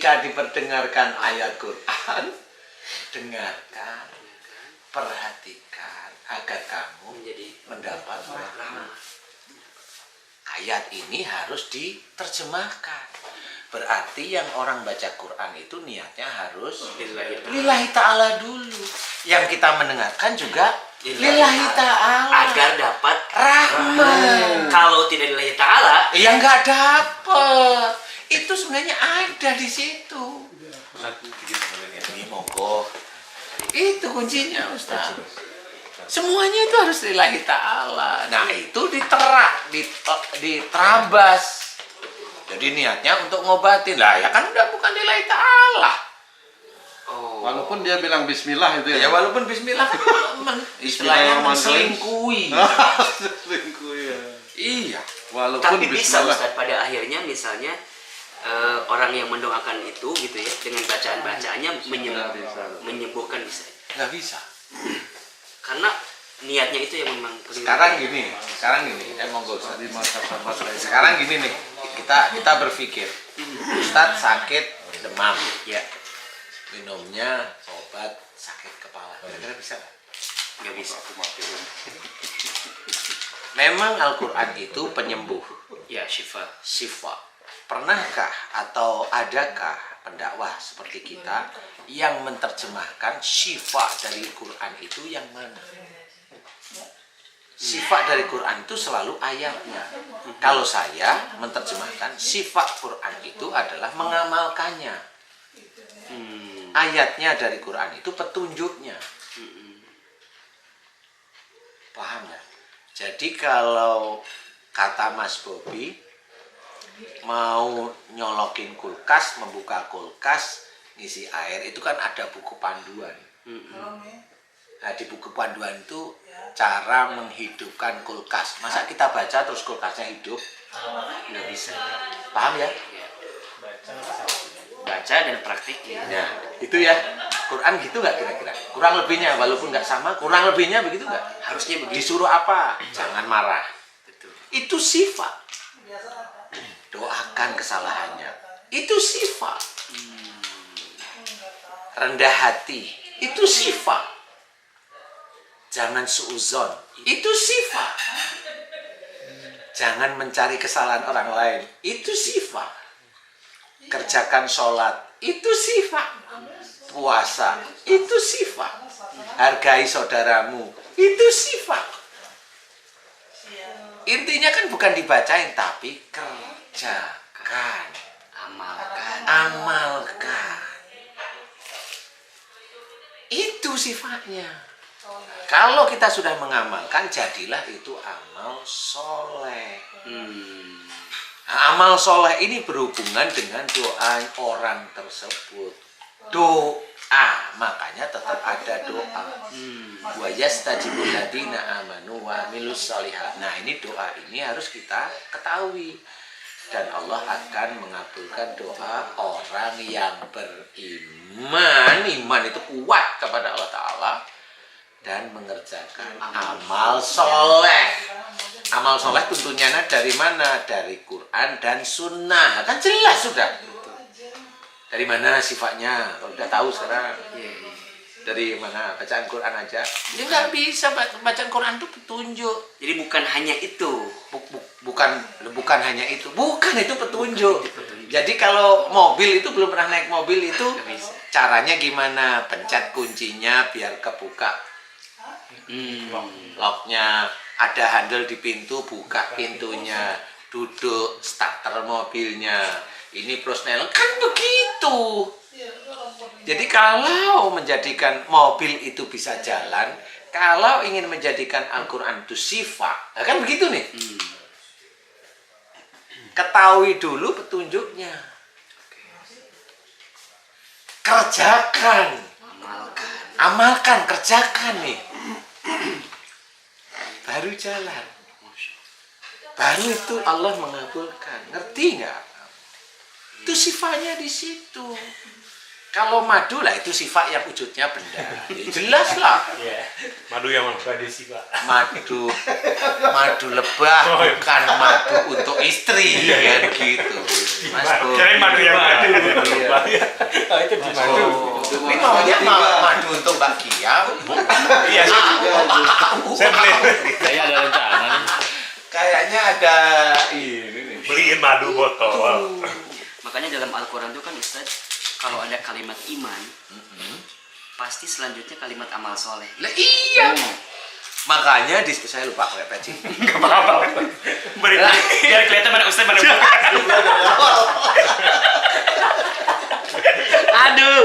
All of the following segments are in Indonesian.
ketika diperdengarkan ayat Quran, dengarkan, perhatikan agar kamu mendapat rahmat. Ayat ini harus diterjemahkan. Berarti yang orang baca Quran itu niatnya harus lillahi ta'ala dulu. Yang kita mendengarkan juga lillahi ta'ala. Agar dapat rahmat. Kalau tidak lillahi ta'ala, ya nggak dapat. Itu sebenarnya ada di situ. Ini monggo. Itu kuncinya Ustaz. Semuanya itu harus lillahi ta'ala. Nah itu diterabas. Jadi niatnya untuk ngobatin lah, ya kan udah bukan lillahi ta'ala. Oh. Walaupun dia bilang bismillah itu ya. Ya walaupun bismillah istilahnya menselingkuhi. Selingkuhi ya. Iya. Walaupun tapi bisa bismillah. Ustaz pada akhirnya misalnya orang yang mendoakan itu gitu ya dengan bacaan-bacaannya menyembuhkan bisa. Nggak bisa. Karena niatnya itu yang memang sekarang gini, monggo Ustaz. Sekarang gini nih, kita berpikir, Ustaz sakit demam, ya minumnya obat sakit kepala, kira-kira bisa nggak? Nggak bisa. Memang Al-Quran itu penyembuh, ya syifa. Pernahkah atau adakah pendakwah seperti kita yang menerjemahkan syifa dari Quran itu yang mana? Sifat dari Quran itu selalu ayatnya. Kalau saya menerjemahkan sifat Quran itu adalah mengamalkannya. Ayatnya dari Quran itu petunjuknya. Paham ya? Jadi kalau kata Mas Bobi mau nyolokin kulkas, membuka kulkas, ngisi air, itu kan ada buku panduan. Nah di buku panduan itu cara menghidupkan kulkas. Masa kita baca terus kulkasnya hidup? Nggak bisa. Paham ya? Baca dan praktiknya. Ya, itu ya. Quran gitu nggak kira-kira? Kurang lebihnya, walaupun nggak sama, kurang lebihnya begitu nggak? Harusnya begitu. Disuruh apa? Jangan marah. Betul. Itu sifat. Doakan kesalahannya. Itu sifat. Rendah hati. Itu sifat. Jangan suuzon, itu sifat. Jangan mencari kesalahan orang lain, itu sifat. Kerjakan sholat, itu sifat. Puasa, itu sifat. Hargai saudaramu, itu sifat. Intinya kan bukan dibacain, tapi kerjakan. Amalkan. Itu sifatnya. Kalau kita sudah mengamalkan, jadilah itu amal soleh. Nah, amal soleh ini berhubungan dengan doa orang tersebut. Doa, makanya tetap ada doa. Wa yastajibul ladzina amanu wa amilus sholihat. Nah, ini doa ini harus kita ketahui. Dan Allah akan mengabulkan doa orang yang beriman. Iman itu kuat kepada Allah Ta'ala. Dan mengerjakan amal soleh. Amal soleh tentunya dari mana? Dari Quran dan Sunnah. Kan jelas sudah. Dari mana sifatnya? Kalau udah tahu sekarang. Dari mana? Bacaan Quran aja. Ya nggak bisa, bacaan Quran itu petunjuk. Jadi bukan hanya itu. Bukan hanya itu. Bukan, itu petunjuk. Jadi kalau mobil itu belum pernah naik mobil itu, caranya gimana? Pencet kuncinya biar kebuka. Locknya, ada handle di pintu, buka pintunya, duduk, starter mobilnya, ini prosnel, kan begitu. Jadi kalau menjadikan mobil itu bisa jalan, kalau ingin menjadikan Al-Quran itu sifat, kan begitu nih. Ketahui dulu petunjuknya, kerjakan, amalkan, kerjakan nih. Baru jalan. Baru itu Allah mengabulkan. Ngerti nggak? Itu sifatnya di situ. Kalau madu lah itu sifat yang wujudnya benda. Ya, jelas lah. Iya. Madu yang mana? Tradisi, Pak. Madu lebah bukan madu untuk istri kan gitu. Mas Bro. Kirain madu yang madu. Iya. Oh, itu di madu. Ini maunya madu untuk Mbak Kia. Iya, saya beli. Saya ada rencana nih. Kayaknya ada ini nih. Beliin madu botol. Makanya dalam Al-Quran itu kan Ustaz, kalau ada kalimat iman, pasti selanjutnya kalimat amal soleh. Lah iya. Makanya saya lupa pakai peci. Gak apa-apa. Biar kelihatan mana Ustaz mana bukan. Aduh.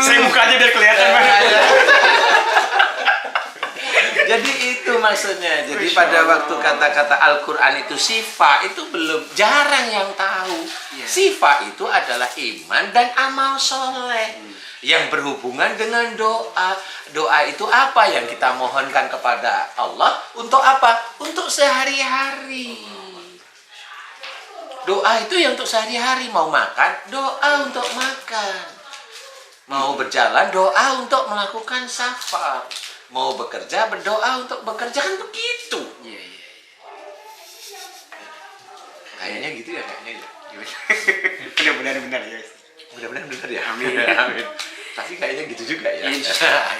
Saya buka aja biar kelihatan mana. Jadi itu maksudnya. Jadi pada waktu kata-kata Al-Quran itu sifat, itu belum jarang yang tahu. Iya. Sifat itu adalah iman dan amal soleh yang berhubungan dengan doa. Doa itu apa yang kita mohonkan kepada Allah? Untuk apa? Untuk sehari-hari. Doa itu yang untuk sehari-hari. Mau makan, doa untuk makan. Mau berjalan, doa untuk melakukan safar. Mau bekerja, berdoa untuk bekerja, kan begitu. Iya. Kayaknya gitu ya, kayaknya ya. Mudah-mudahan benar ya. Mudah-mudahan benar ya. Amin. Amin. Tapi kayaknya gitu juga ya.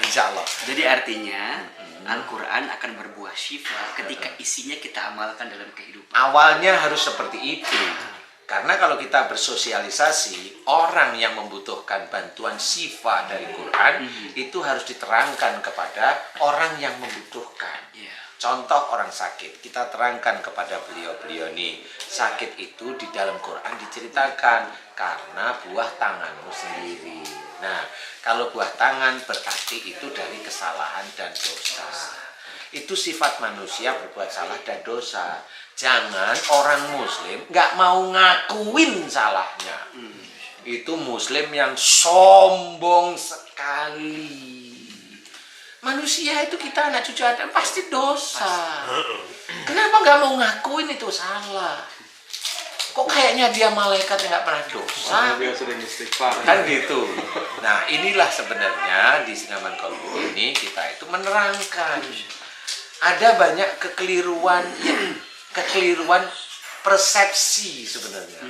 Insya Allah. Jadi artinya Al-Quran akan berbuah syifa ketika isinya kita amalkan dalam kehidupan. Awalnya harus seperti itu. Karena kalau kita bersosialisasi, orang yang membutuhkan bantuan syifa dari Quran, itu harus diterangkan kepada orang yang membutuhkan. Iya. Contoh orang sakit, kita terangkan kepada beliau-beliau nih, sakit itu di dalam Quran diceritakan karena buah tanganmu sendiri. Nah, kalau buah tangan berarti itu dari kesalahan dan dosa. Itu sifat manusia, berbuat salah dan dosa. Jangan orang muslim nggak mau ngakuin salahnya. Itu muslim yang sombong sekali. Manusia itu kita anak cucu Adam pasti dosa. Kenapa nggak mau ngakuin itu salah? Kok kayaknya dia malaikat yang nggak pernah dosa? Dia sering istighfar. Kan gitu. Nah, inilah sebenarnya di Sinaman Kolbu ini kita itu menerangkan ada banyak kekeliruan persepsi sebenarnya.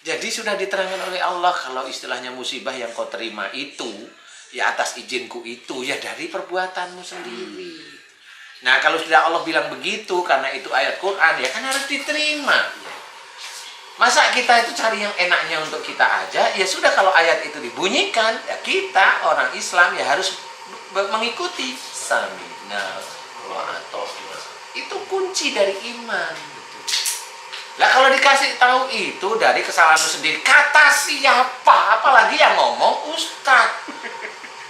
Jadi sudah diterangkan oleh Allah kalau istilahnya musibah yang kau terima itu ya atas izinku itu ya dari perbuatanmu sendiri. Nah, kalau sudah Allah bilang begitu karena itu ayat Quran ya kan harus diterima. Masa kita itu cari yang enaknya untuk kita aja? Ya sudah, kalau ayat itu dibunyikan ya kita orang Islam ya harus mengikuti. Samina wa ata'na. Itu kunci dari iman. Lah kalau dikasih tahu itu dari kesalahanmu sendiri, kata siapa? Apalagi yang ngomong ustaz.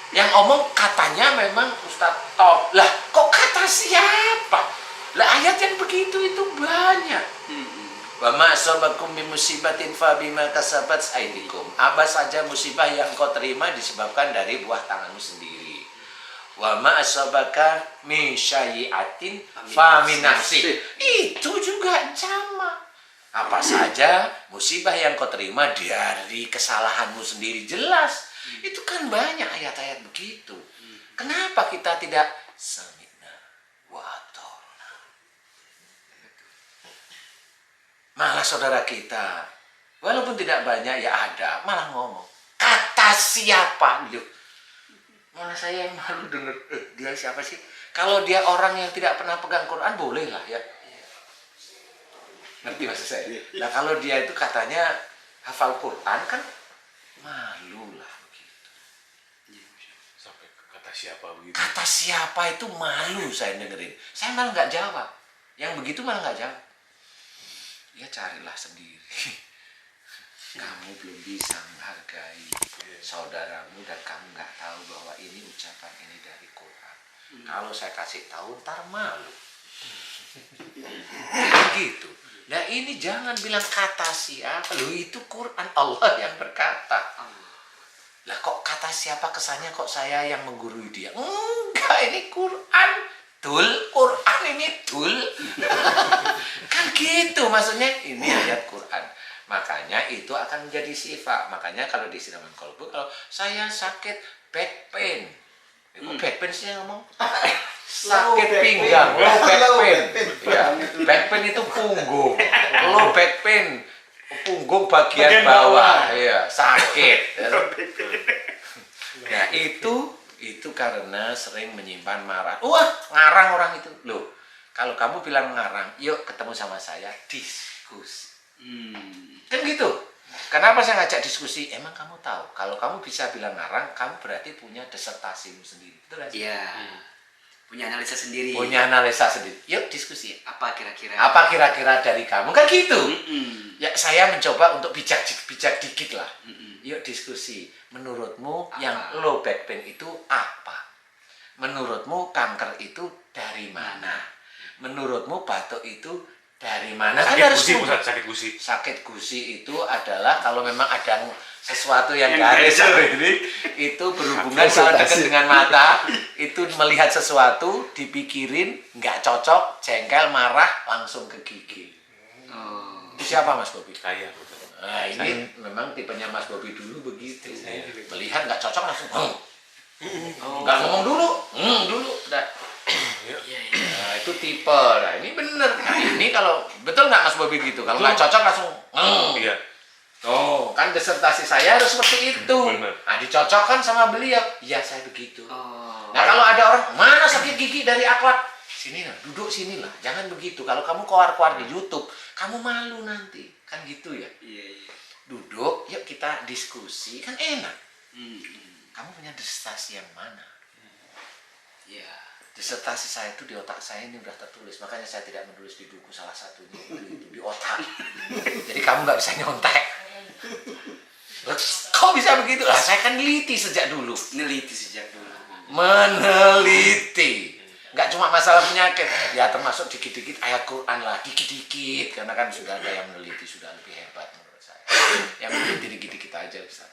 Yang ngomong katanya memang ustaz top. Lah kok kata siapa? Lah ayat yang begitu itu banyak. Wa ma asabakum min musibatin fa bima kasabat aydikum. Apa saja musibah yang kau terima disebabkan dari buah tanganmu sendiri. Wa ma asabaka min syai'atin fa min nafsik. Itu juga sama. Apa saja musibah yang kau terima dari kesalahanmu sendiri, jelas. Itu kan banyak ayat-ayat begitu. Kenapa kita tidak sami'na wa ata'na? Malah saudara kita, walaupun tidak banyak ya ada, malah ngomong kata siapa? Malah saya yang malu denger, dia siapa sih? Kalau dia orang yang tidak pernah pegang Quran boleh lah ya. Ngerti maksud saya? Nah kalau dia itu katanya hafal Quran kan malu lah begitu. Sampai kata siapa begitu? Kata siapa itu malu saya dengerin. Saya malah nggak jawab. Yang begitu malah nggak jawab. Ya carilah sendiri. Kamu belum bisa menghargai saudaramu dan kamu nggak tahu bahwa ini ucapan ini dari Quran. Kalau saya kasih tahu ntar malu. Gitu. Nah ini jangan bilang kata siapa. Loh itu Quran, Allah yang berkata. Lah kok kata siapa, kesannya kok saya yang menggurui dia. Enggak, ini Quran. Tul, Quran ini tul. Kan gitu maksudnya, ini ayat Quran. Makanya itu akan menjadi sifat. Makanya kalau di siraman kolbu, kalau saya sakit back pain, back pain sih yang ngomong sakit pinggang, low back pain. Ya, back pain itu punggung, low back pain punggung bagian bawah, ya sakit. Nah itu karena sering menyimpan marah. Wah, ngarang orang itu. Loh, kalau kamu bilang ngarang, yuk ketemu sama saya, diskusi. Kan gitu. Kenapa saya ngajak diskusi? Emang kamu tahu, kalau kamu bisa bilang ngarang, kamu berarti punya disertasimu sendiri. Betul nggak sih? Iya. Punya analisa sendiri. Punya analisa sendiri. Yuk diskusi. Apa kira-kira? Apa kira-kira dari kamu? Kan gitu. Ya saya mencoba untuk bijak dikit lah. Yuk diskusi. Menurutmu yang low back pain itu apa? Menurutmu kanker itu dari mana? Menurutmu batuk itu dari mana? Sakit gusi, Ustaz, sakit gusi. Sakit gusi itu adalah kalau memang ada sesuatu yang garis ini itu berhubungan sangat dekat dengan mata, itu melihat sesuatu, dipikirin, nggak cocok, jengkel, marah, langsung ke gigi. Itu siapa Mas Bobi? Saya, Ustaz. Nah ini memang tipenya Mas Bobi dulu begitu. Melihat nggak cocok langsung nggak ngomong dulu, dulu udah. Nah, itu tipe. Nah, ini bener. Nah, ini kalau betul nggak Mas Bobi gitu? Kalau nggak cocok langsung Iya. Oh, kan disertasi saya harus seperti itu. Bener. Nah, dicocokkan sama beliau. Iya, saya begitu. Nah, kalau ada orang, mana sakit gigi dari akhlak? Sini lah, duduk sini lah. Jangan begitu. Kalau kamu keluar-keluar di YouTube, kamu malu nanti. Kan gitu ya? Iya. Duduk, yuk kita diskusi. Kan enak. Kamu punya disertasi yang mana? Iya. Disertasi saya itu di otak saya ini udah tertulis. Makanya saya tidak menulis di buku, salah satunya itu di otak. Jadi kamu nggak bisa nyontek. Kok bisa begitu? Lah saya kan neliti sejak dulu. Meneliti. Nggak cuma masalah penyakit. Ya termasuk dikit-dikit ayat Quran lah. Dikit-dikit. Karena kan sudah ada yang meneliti. Sudah lebih hebat menurut saya. Yang meneliti dikit-dikit aja Ustaz.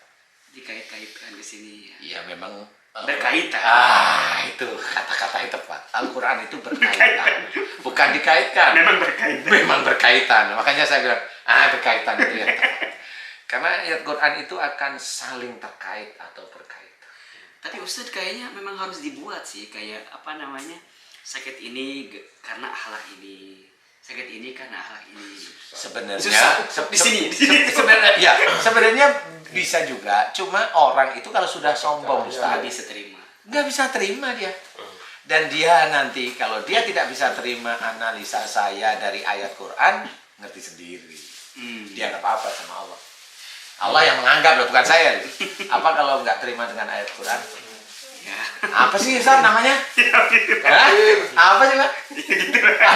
Dikait-kaitkan ke sini ya. Iya memang berkaitan. Itu kata-kata yang tepat. Al-Quran itu berkaitan, bukan dikaitkan. Memang berkaitan. Makanya saya bilang, berkaitan itu yang tepat. Karena ayat Quran itu akan saling terkait atau berkaitan. Tapi Ustadz kayaknya memang harus dibuat sih, kayak apa namanya, sakit ini karena akhlak ini, sakit ini karena akhlak ini. Sebenarnya di sini. Sebenarnya bisa juga. Cuma orang itu kalau sudah sombong, Ustaz, Nggak bisa terima. Nggak bisa terima dia. Dan dia nanti kalau dia tidak bisa terima analisa saya dari ayat Quran, ngerti sendiri. Dia nggak apa-apa sama Allah. Allah yang menganggap loh, bukan saya. Apa kalau nggak terima dengan ayat Quran? Ya. Apa sih Ustaz namanya? Hah? Apa sih Pak?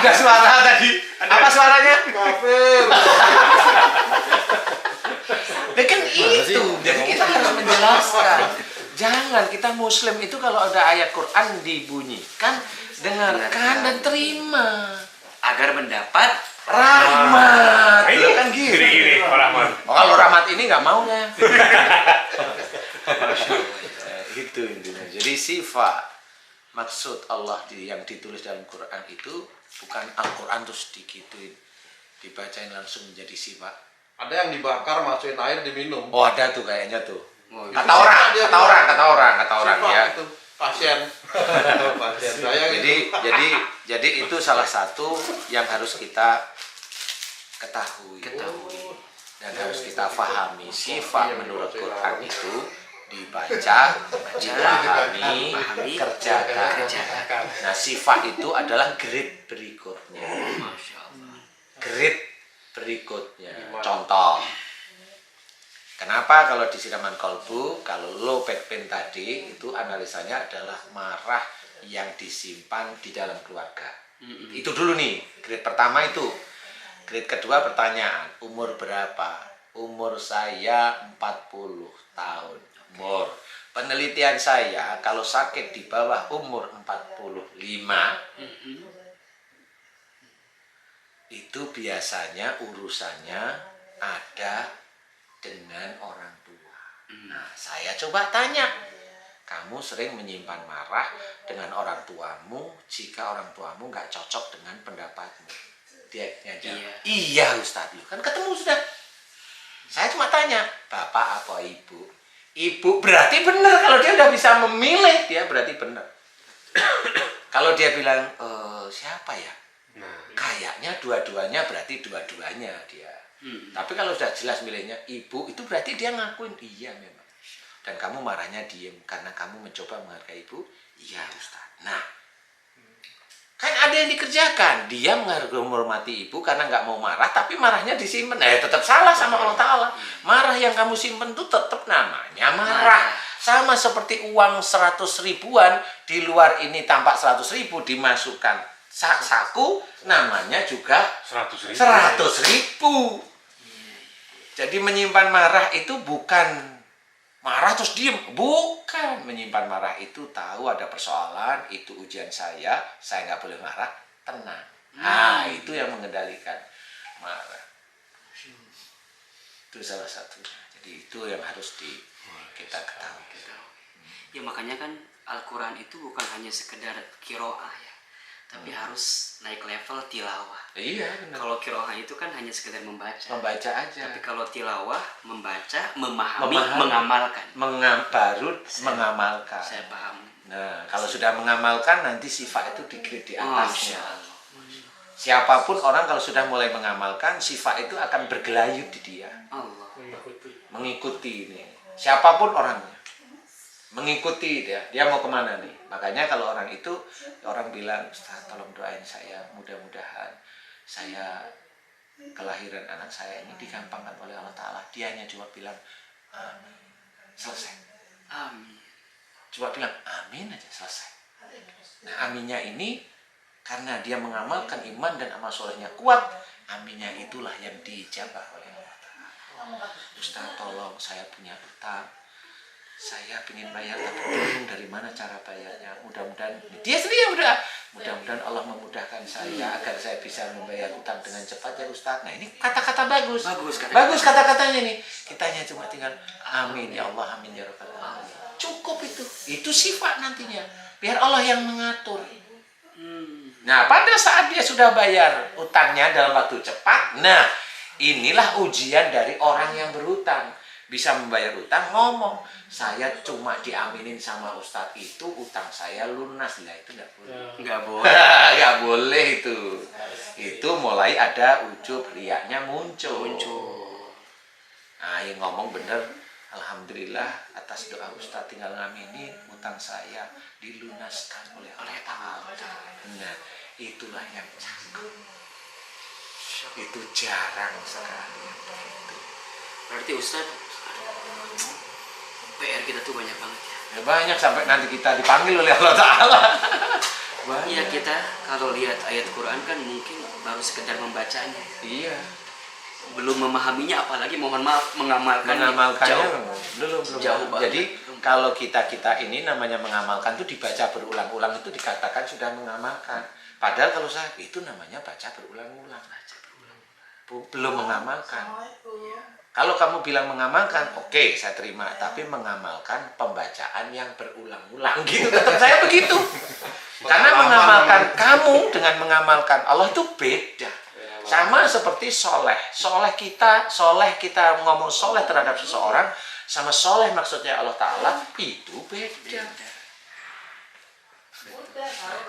Ada suara tadi. Apa suaranya? Kafir. Ya kan itu. Jadi kita harus menjelaskan. Jangan kita Muslim itu kalau ada ayat Quran dibunyikan, dengarkan dan terima. Agar mendapat Rahmat. Nah, ini Loh, kan gitu. gini, Pak Rahman. Oh, kalau rahmat ini nggak mau ya. Itu intinya. Jadi sifat maksud Allah yang ditulis dalam Quran itu bukan Al-Quran terus digituin, dibacain langsung menjadi sifat. Ada yang dibakar, masukin air, diminum. Oh ada tuh kayaknya tuh. Itu Kata orang sifat ya. itu. Pasien. Pasien saya gitu. Jadi itu salah satu yang harus kita ketahui. Dan harus kita pahami. Sifat menurut Quran itu dibaca, dipahami, kerjakan. Nah sifat itu adalah grade berikutnya. Grade berikutnya. Contoh. Kenapa kalau di siraman kolbu, kalau low back pain tadi itu analisanya adalah marah yang disimpan di dalam keluarga. Itu dulu nih, grade pertama itu. Grade kedua pertanyaan, umur berapa? Umur saya 40 tahun. Umur. Penelitian saya kalau sakit di bawah umur 45 itu biasanya urusannya ada dengan orang tua. Nah, saya coba tanya, kamu sering menyimpan marah dengan orang tuamu jika orang tuamu nggak cocok dengan pendapatmu? Dia jawab, iya Ustadz, kan ketemu sudah. Saya cuma tanya, bapak apa ibu? Ibu berarti benar. Kalau dia udah bisa memilih, dia berarti benar. Kalau dia bilang, siapa ya? Kayaknya dua-duanya, berarti dua-duanya dia. Tapi kalau sudah jelas milihnya ibu, itu berarti dia ngakuin, iya memang. Dan kamu marahnya diem, karena kamu mencoba menghargai ibu. Iya Ustaz. Nah, kan ada yang dikerjakan. Dia menghormati ibu karena nggak mau marah, tapi marahnya disimpan. Tetap salah sama Allah Ta'ala. Marah yang kamu simpen itu tetap namanya marah. Sama seperti uang 100 ribuan, di luar ini tampak 100 ribu, dimasukkan saku, namanya juga 100 ribu. 100 ribu. Jadi menyimpan marah itu bukan marah terus diem, bukan. Menyimpan marah itu tahu ada persoalan, itu ujian saya nggak boleh marah, tenang. Nah, itu yang mengendalikan marah. Itu salah satunya. Jadi itu yang harus kita ketahui. Ya makanya kan Al-Quran itu bukan hanya sekedar kiroah ya, tapi harus naik level tilawah. Iya, benar. Kalau kiroah itu kan hanya sekedar membaca. Membaca aja. Tapi kalau tilawah, membaca, memahami. Mengamalkan. Baru mengamalkan. Saya paham. Nah, kalau sudah mengamalkan, nanti sifat itu digrade di atasnya. Masya Allah. Siapapun orang kalau sudah mulai mengamalkan, sifat itu akan bergelayut di dia. Allah. Mengikuti ini. Siapapun orangnya. Mengikuti dia mau kemana nih. Makanya kalau orang itu, orang bilang, Ustaz tolong doain saya, mudah-mudahan saya kelahiran anak saya ini digampangkan oleh Allah Ta'ala. Dia hanya cuma bilang amin, selesai. Amin. Cuma bilang amin aja, selesai. Nah, aminnya ini karena dia mengamalkan iman dan amal solehnya kuat, aminnya itulah yang dijabah oleh Allah Ta'ala. Ustaz tolong, saya punya utang, saya ingin bayar tapi bingung dari mana cara bayarnya. Mudah-mudahan dia sendiri yang mudah-mudahan Allah memudahkan saya agar saya bisa membayar utang dengan cepat ya Ustaz. Nah, ini kata-kata bagus. Bagus kata-katanya nih. Kita hanya cuma tinggal amin ya Allah, amin ya rabbal alamin. Cukup itu. Itu sifat nantinya. Biar Allah yang mengatur. Nah, pada saat dia sudah bayar utangnya dalam waktu cepat, nah, inilah ujian dari orang yang berutang. Bisa membayar utang, ngomong, saya cuma diaminin sama Ustadz itu, utang saya lunas. Lah, itu nggak boleh. Nggak boleh. Nggak boleh itu. Itu mulai ada ujub, riaknya muncul. Nah, yang ngomong bener, alhamdulillah atas doa Ustadz tinggal ngaminin utang saya dilunaskan oleh Allah Ta'ala. Nah, itulah yang cakep. Itu jarang sekali. Berarti Ustadz, PR kita tuh banyak banget ya. Ya banyak sampai nanti kita dipanggil oleh Allah Ta'ala. Iya, kita kalau lihat ayat Quran kan mungkin baru sekedar membacanya. Iya. Belum memahaminya, apalagi mohon maaf mengamalkannya. Belum. Jauh banget. Jadi kalau kita ini namanya mengamalkan itu dibaca berulang-ulang, itu dikatakan sudah mengamalkan. Padahal kalau saya itu namanya baca berulang-ulang. Belum mengamalkan. Kalau kamu bilang mengamalkan, oke, saya terima. Tapi mengamalkan pembacaan yang berulang-ulang gitu. Tetap saya begitu. Karena mengamalkan kamu dengan mengamalkan Allah itu beda. Sama seperti soleh. Soleh kita ngomong soleh terhadap seseorang, sama soleh maksudnya Allah Ta'ala, itu beda.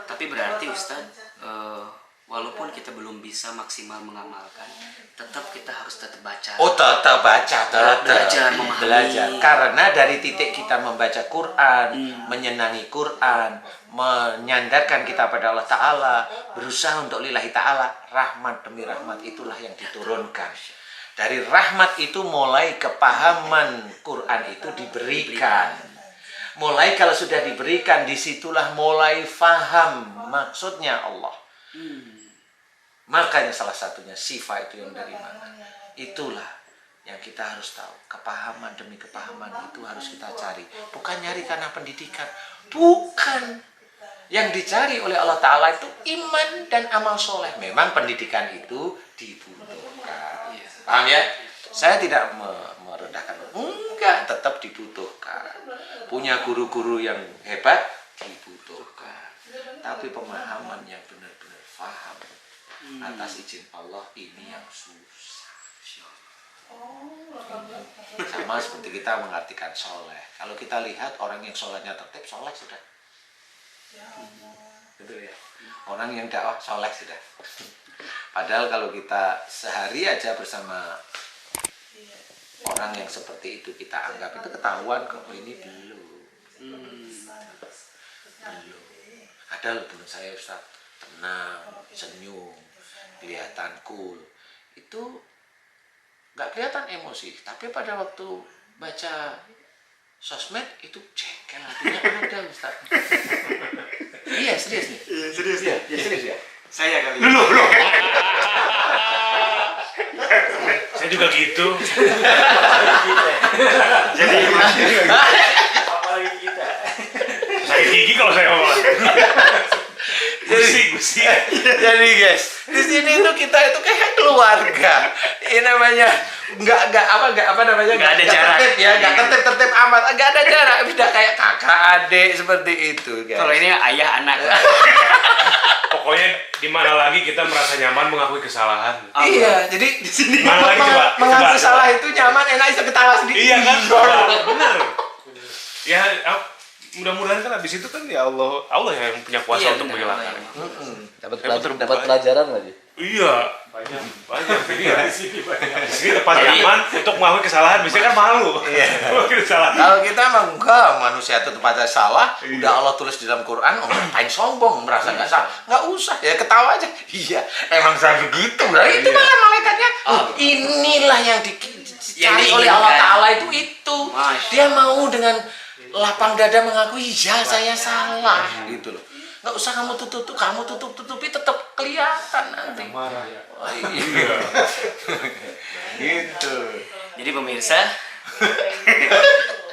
Tapi berarti Ustadz, walaupun kita belum bisa maksimal mengamalkan, tetap kita harus tetap baca. Oh, tetap baca, tetap Belajar, memahami. belajar. Karena dari titik kita membaca Quran, menyenangi Quran, menyandarkan kita pada Allah Ta'ala, berusaha untuk lillahi ta'ala, rahmat demi rahmat itulah yang diturunkan. Dari rahmat itu mulai kepahaman Quran itu diberikan. Mulai kalau sudah diberikan, disitulah mulai faham maksudnya Allah. Makanya salah satunya sifat itu yang dari mana. Itulah yang kita harus tahu. Kepahaman demi kepahaman itu harus kita cari. Bukan nyari karena pendidikan. Bukan. Yang dicari oleh Allah Ta'ala itu iman dan amal soleh. Memang pendidikan itu dibutuhkan. Paham ya? Saya tidak merendahkan. Enggak, tetap dibutuhkan. Punya guru-guru yang hebat, dibutuhkan. Tapi pemahaman yang benar-benar paham atas izin Allah ini yang susah. Sama seperti kita mengartikan soleh. Kalau kita lihat orang yang sholatnya tertib, soleh sudah. Betul ya. Orang yang dakwah soleh sudah. Padahal kalau kita sehari aja bersama orang yang seperti itu kita anggap itu ketahuan kok ini belum. Belum. Ada loh teman saya Ustaz, tenang, senyum, kelihatan cool. Itu nggak kelihatan emosi, tapi pada waktu baca sosmed itu jengkel hatinya ada Ustaz. Iya serius nih. Iya, serius Iya, serius ya. Saya kali. Loh. Saya juga gitu. Jadi Apalagi kita. Sakit gigi kalau saya ngomong. Gusi. Jadi guys, di sini tuh kita itu kayak keluarga. Ini namanya nggak apa namanya Nggak ada jarak. tertib ya, nggak tertib amat, nggak ada jarak, tidak kayak kakak adik seperti itu guys. kalau ini ayah anak. Pokoknya di mana lagi kita merasa nyaman mengakui kesalahan. Iya, jadi di sini Mana lagi coba? mengakui Coba. salah itu nyaman, enak bisa ketawa sendiri. Iya kan? Bener. Ya, mudah-mudahan kan abis itu kan ya Allah yang punya kuasa Iya, untuk benar, menghilangkan. Allah Dapat pelajaran lagi. Iya, banyak. Iya. Di sini tempat nyaman untuk mengakui kesalahan, biasanya kan malu. Iya. Mengakui kesalahan. Kalau kita emang enggak, manusia itu tempatnya salah, udah Allah tulis di dalam Quran, ngapain sombong, merasa nggak salah, nggak usah, ya ketawa aja. Iya, emang saya begitu. Nah itu Iya. malah malaikatnya, inilah yang dicari oleh Allah diinginkan. Ta'ala itu. Masya. Dia mau dengan lapang dada mengakui, ya saya salah, gitu loh. Nggak usah kamu tutupi, tetap kelihatan nanti. Marah ya. Wah, iya. Gitu. Jadi pemirsa,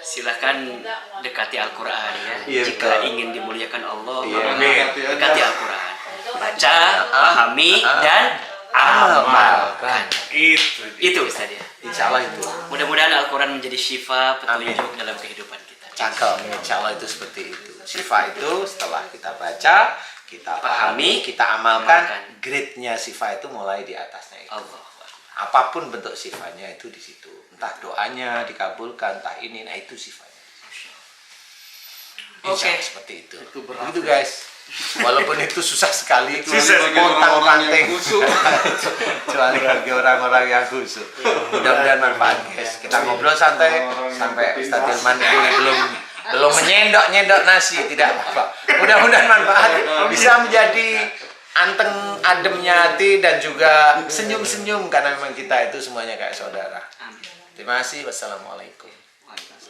silakan dekati Al-Quran ya. Iya, Jika betul. ingin dimuliakan Allah, Iya, maka amin. dekati Al-Quran. Baca, pahami, dan amalkan. Itu. Itu Ustaz ya. Insya Allah itu. Mudah-mudahan Al-Quran menjadi syifa petunjuk dalam kehidupan kita. Cakep, insya Allah itu seperti itu. Syifa itu setelah kita baca, kita pahami, kita amalkan, grade-nya syifa itu mulai di atasnya itu. Allah. Apapun bentuk sifanya itu di situ. Entah doanya dikabulkan, entah ini, nah itu sifanya. Insya Allah seperti itu. Itu guys. Walaupun itu susah sekali, pontang-panting. Kecuali bagi orang-orang yang khusyuk. Mudah-mudahan manfaat guys. Kita ngobrol santai sampai Ustaz Hilman ini belum menyendok nasi, tidak apa-apa. Mudah-mudahan manfaat bisa menjadi anteng ademnya hati dan juga senyum-senyum karena memang kita itu semuanya kayak saudara. Amin. Terima kasih. Wassalamualaikum. Waalaikumsalam.